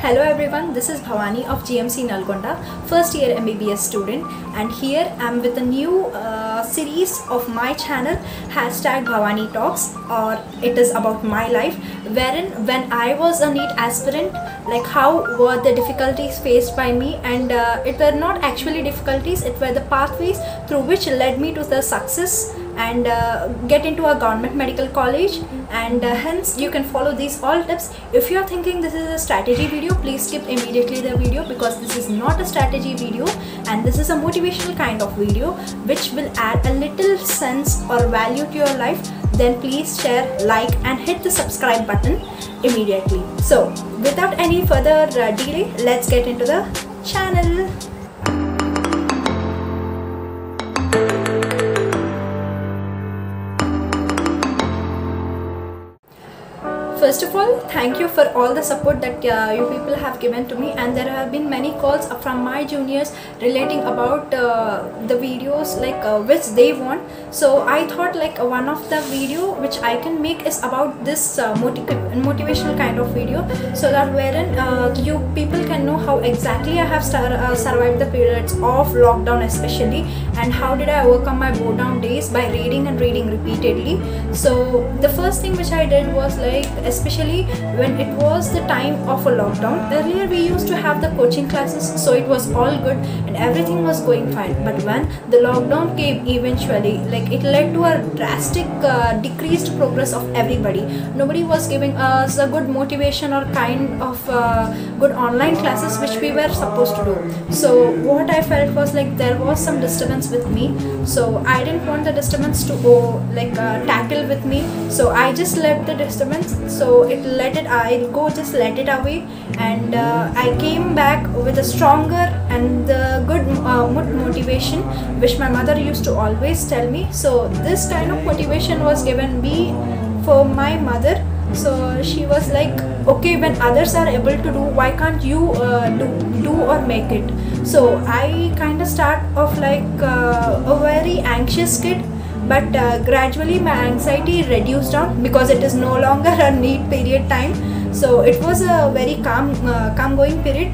Hello everyone, this is Bhavani of GMC Nalgonda, first year MBBS student, and here I'm with a new series of my channel, #Bhavani Talks, or it is about my life, wherein when I was a NEET aspirant, like how were the difficulties faced by me, and it were not actually difficulties, it were the pathways through which led me to the success and get into a government medical college, and hence you can follow these all tips. If you are thinking this is a strategy video, please skip immediately the video, because this is not a strategy video and this is a motivational kind of video which will add a little sense or value to your life. Then please share, like and hit the subscribe button immediately. So without any further delay, let's get into the channel. First of all, thank you for all the support that you people have given to me, and there have been many calls from my juniors relating about the videos like which they want. So I thought like one of the video which I can make is about this motivational kind of video, so that wherein you people can know how exactly I have survived the periods of lockdown especially, and how did I overcome my bored down days by reading and reading repeatedly. So the first thing which I did was like, especially when it was the time of a lockdown, earlier we used to have the coaching classes, so it was all good and everything was going fine. But when the lockdown came eventually, like it led to a drastic decreased progress of everybody. Nobody was giving us a good motivation or kind of good online classes which we were supposed to do. So what I felt was like there was some disturbance with me, so I didn't want the disturbance to go like tackle with me, so I just left the disturbance. So just let it away, and I came back with a stronger and good motivation which my mother used to always tell me. So this kind of motivation was given me for my mother. So she was like, okay, when others are able to do, why can't you do or make it? So I kind of start off like a very anxious kid, but gradually my anxiety reduced down because it is no longer a NEET period time. So it was a very calm going period.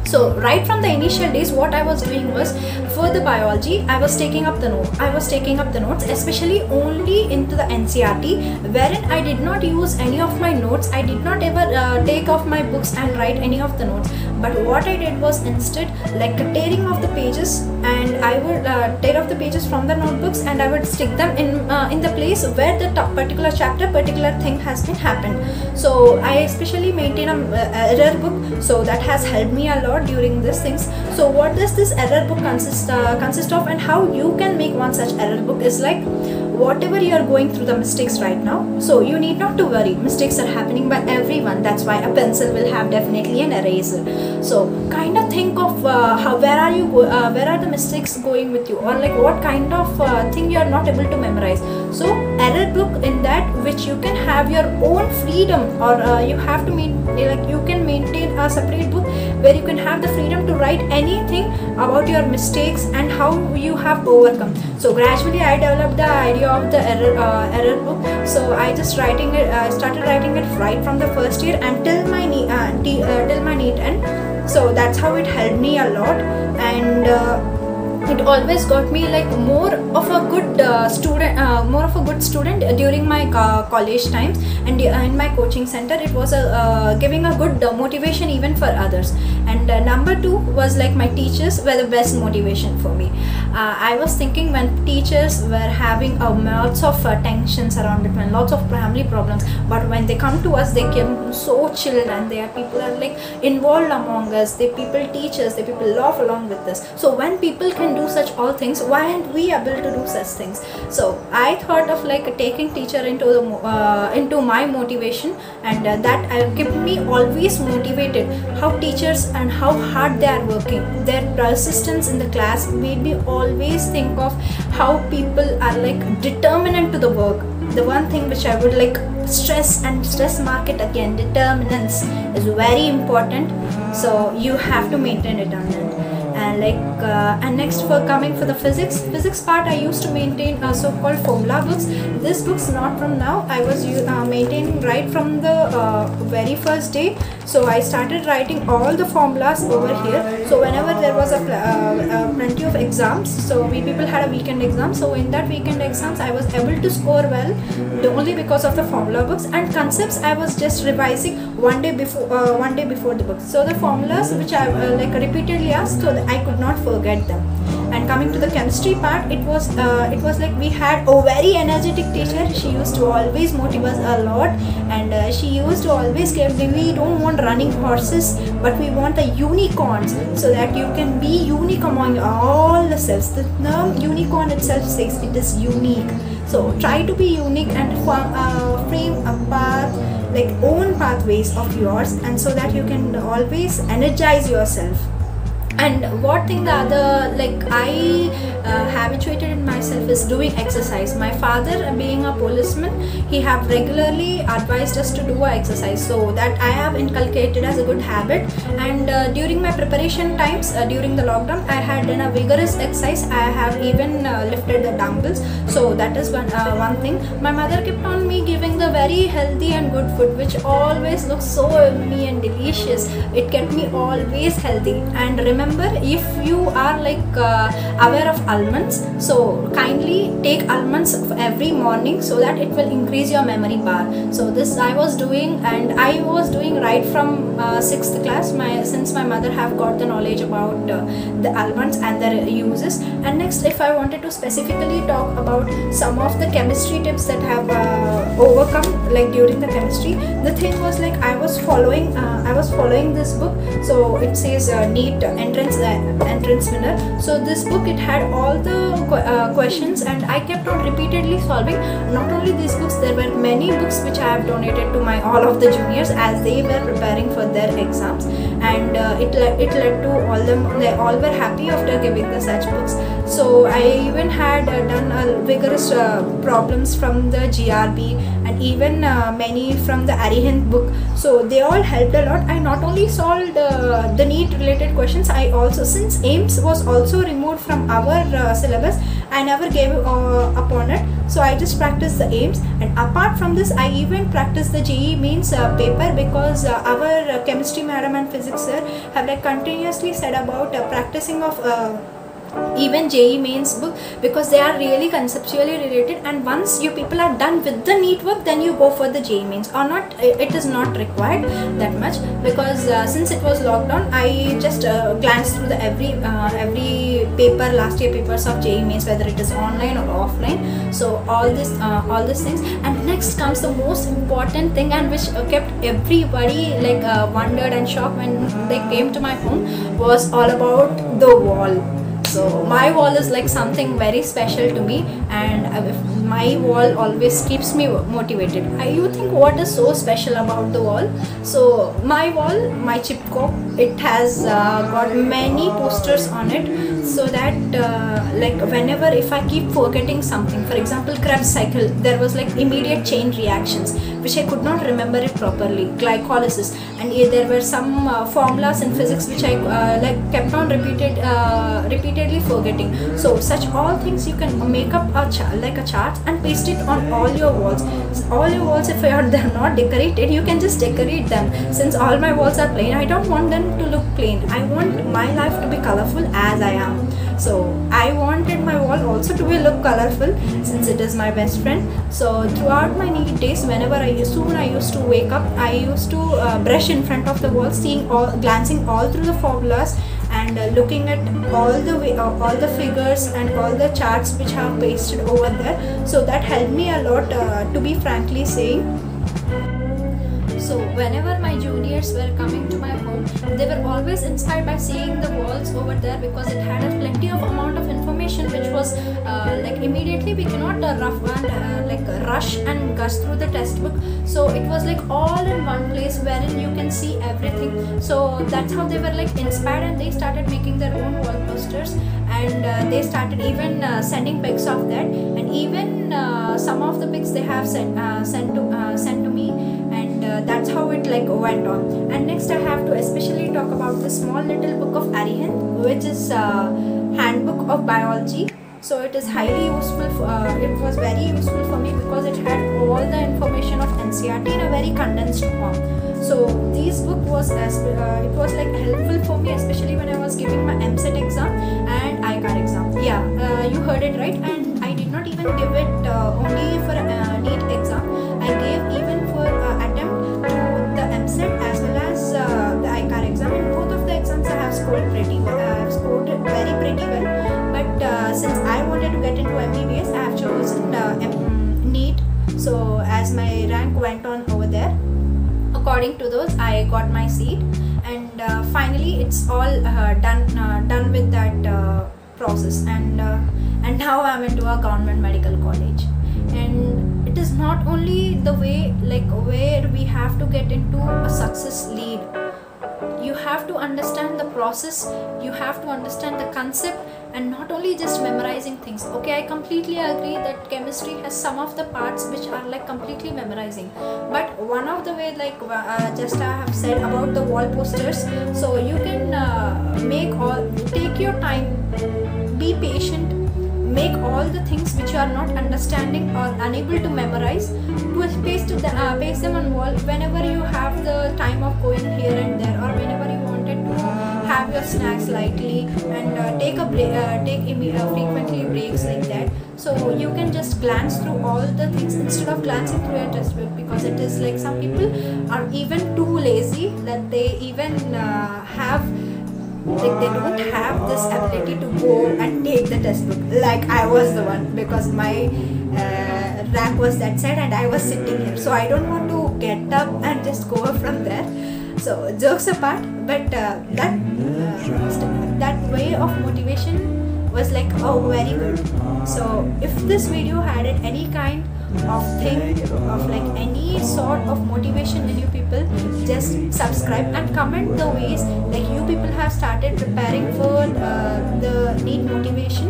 So right from the initial days, what I was doing was, for the biology, I was taking up the notes, especially only into the NCERT, wherein I did not use any of my notes. I did not ever take off my books and write any of the notes. But what I did was instead like tearing off the pages, and I would tear off the pages from the notebooks and I would stick them in the place where the particular thing has been happened. So I especially maintain a error book, so that has helped me a lot during these things. So what does this error book consist of, and how you can make one such error book is like, whatever you are going through the mistakes right now, so you need not to worry. Mistakes are happening by everyone. That's why a pencil will have definitely an eraser. So kind of think of where are the mistakes going with you, or like what kind of thing you are not able to memorize. So error book, in that which you can have your own freedom, or you have to you can maintain a separate book where you can have the freedom to write anything about your mistakes and how you have overcome. So gradually I developed the idea of the error book. So I just started writing it right from the first year until my NEET end. So that's how it helped me a lot, and it always got me like more of a good student during my college times, and in my coaching center it was giving a good motivation even for others. And number two was like my teachers were the best motivation for me. I was thinking, when teachers were having lots of tensions around it, when lots of family problems, but when they come to us, they came so chilled, and people are like involved among us. People teach us, people laugh along with us. So when people can do such all things, why aren't we able to do such things? So I thought of like taking teacher into my motivation, and that kept me always motivated. How teachers and how hard they are working, their persistence in the class made me always think of how people are like determined to the work. The one thing which I would like stress mark it again, determinants is very important. So you have to maintain determinant. And next, for coming for the physics part, I used to maintain so-called formula books. This book's not from now. I was maintaining right from the very first day. So I started writing all the formulas over here. So whenever there was a plenty of exams, so we people had a weekend exam. So in that weekend exams, I was able to score well only because of the formula books, and concepts I was just revising one day before the book. So the formulas which I repeatedly asked, so that I could not forget them. And coming to the chemistry part, it was like we had a very energetic teacher. She used to always motivate us a lot, and she used to always give, we don't want running horses, but we want the unicorns, so that you can be unique among all the cells. The term unicorn itself says it is unique. So try to be unique and frame a path, like own pathways of yours, and so that you can always energize yourself. And what thing the other, like I habituated in myself is doing exercise. My father, being a policeman, he have regularly advised us to do exercise, so that I have inculcated as a good habit. And during my preparation times, during the lockdown, I had done a vigorous exercise. I have even lifted the dumbbells. So that is one thing. My mother kept on me giving the very healthy and good food, which always looks so yummy and delicious. It kept me always healthy. And remember, if you are aware of almonds, so kindly take almonds every morning, so that it will increase your memory power. So this I was doing, and I was doing right from 6th class. Since my mother have got the knowledge about the almonds and their uses. And next, if I wanted to specifically talk about some of the chemistry tips that have overcome during the chemistry, the thing was I was following this book. So it says NEET entrance winner. So this book, it had all the questions, and I kept on repeatedly solving. Not only these books, there were many books which I have donated to all of the juniors as they were preparing for their exams, and it led to all them. They all were happy after giving the such books. So I even had done vigorous problems from the GRB, and even many from the Arihant book. So they all helped a lot. I not only solved the NEET related questions, I also, since AIIMS was also removed from our syllabus, I never gave up on it. So I just practiced the AIIMS, and apart from this, I even practiced the JEE Mains paper, because our chemistry madam and physics sir have continuously said about practicing of even JEE Mains book, because they are really conceptually related. And once you people are done with the NEET work, then you go for the JEE Mains, or not. It is not required that much, because since it was lockdown, I just glanced through the every paper, last year papers of JEE Mains, whether it is online or offline. So all these things. And next comes the most important thing, and which kept everybody wondered and shocked when they came to my home, was all about the wall. So my wall is something very special to me, and my wall always keeps me motivated. You think what is so special about the wall? So my wall, my Chipko, it has got many posters on it, so that whenever if I keep forgetting something, for example Krebs cycle, there was immediate chain reactions which I could not remember it properly, glycolysis, and there were some formulas in physics which I kept on repeatedly forgetting. So such all things you can make up a chart and paste it on all your walls. All your walls, if they're not decorated, you can just decorate them. Since all my walls are plain, I don't want them to look plain. I want my life to be colorful as I am. So I wanted my wall also to look colorful, since it is my best friend. So throughout my NEET days, whenever I used to wake up, I used to brush in front of the wall, glancing all through the formulas, and looking at all the figures and all the charts which I have pasted over there. So that helped me a lot, to be frankly saying. So whenever my juniors were coming to my home, they were always inspired by seeing the walls over there, because it had a plenty of amount of information which was immediately we cannot rush and gush through the textbook. So it was all in one place wherein you can see everything. So that's how they were inspired, and they started making their own wall posters, and they started even sending pics of that, and even some of the pics they have sent to me. And that's how it like went on. And next I have to especially talk about the small little book of Arihant, which is handbook of biology. So it is highly useful it was very useful for me because it had all the information of NCERT in a very condensed form. So this book was it was like helpful for me, especially when I was giving my MCET exam and ICAR exam. Yeah, you heard it right. And I did not even give it only for a NEET exam. I gave even for attempt to the MCET as well as the ICAR exam. In both of the exams I have scored pretty well. I have scored it very pretty well. But since I wanted to get into MBBS, I have chosen NEET. So as my rank went on over there, according to those, I got my seat. And finally, it's all done with that process. And now I'm into a government medical college. And it is not only the way like where we have to get into a success lead. You have to understand the process, you have to understand the concept, and not only just memorizing things. Okay, I completely agree that chemistry has some of the parts which are like completely memorizing, but one of the way like just I have said about the wall posters, so you can take your time, be patient, make all the things which you are not understanding or unable to memorize, to paste them on wall whenever you have the time of going here and there, or whenever you wanted to have your snacks lightly and take frequently breaks like that. So you can just glance through all the things instead of glancing through your textbook, because it is like some people are even too lazy that they even they don't have this ability to go and take the textbook. Like I was the one, because my rack was that side and I was sitting here, so I don't want to get up and just go from there. So jokes apart, but that way of motivation was like very good. So if this video had any kind of thing of like any sort of motivation in you people, just subscribe and comment the ways like you people have started preparing for the NEET motivation,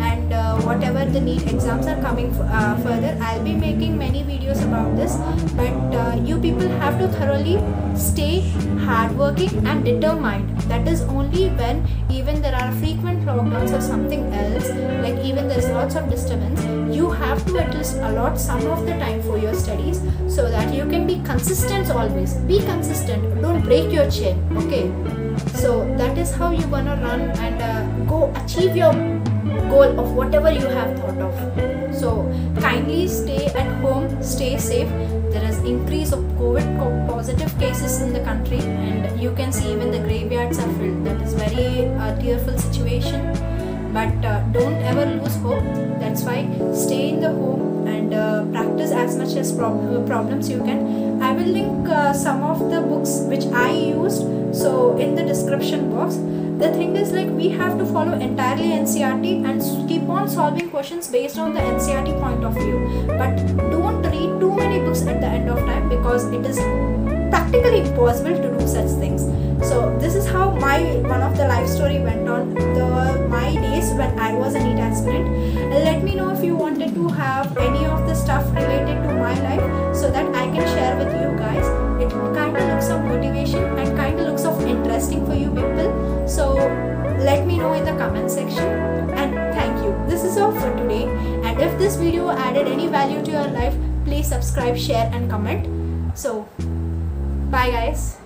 and whatever the NEET exams are coming further. I'll be making many videos about this, but you people have to thoroughly stay hardworking and determined. That is only when even there are frequent lockdowns or something else, like even there's lots of disturbance, you have to at least allot some of the time for your studies, so that you can be consistent. Always be consistent, don't break your chain. Okay, so that is how you're gonna run and go achieve your goal of whatever you have thought of. So kindly stay at home, stay safe. There is increase of COVID positive cases in the country, and you can see even the graveyards are filled. That is very tearful situation, but don't ever lose hope. That's why stay in the home and practice as much as problems you can. I will link some of the books which I used, so in the description box. The thing is like we have to follow entirely NCERT and keep on solving questions based on the NCERT point of view, but don't read too many books at the end of time, because it is practically impossible to do such things. So this is how one of the life story went on, my days when I was a NEET aspirant. Let me know if you wanted to have any of the stuff related to my life, so that I can share with you guys. It kind of looks of motivation and kind of looks of interesting for you people. So let me know in the comment section, and thank you. This is all for today, and if this video added any value to your life, please subscribe, share and comment. So bye guys.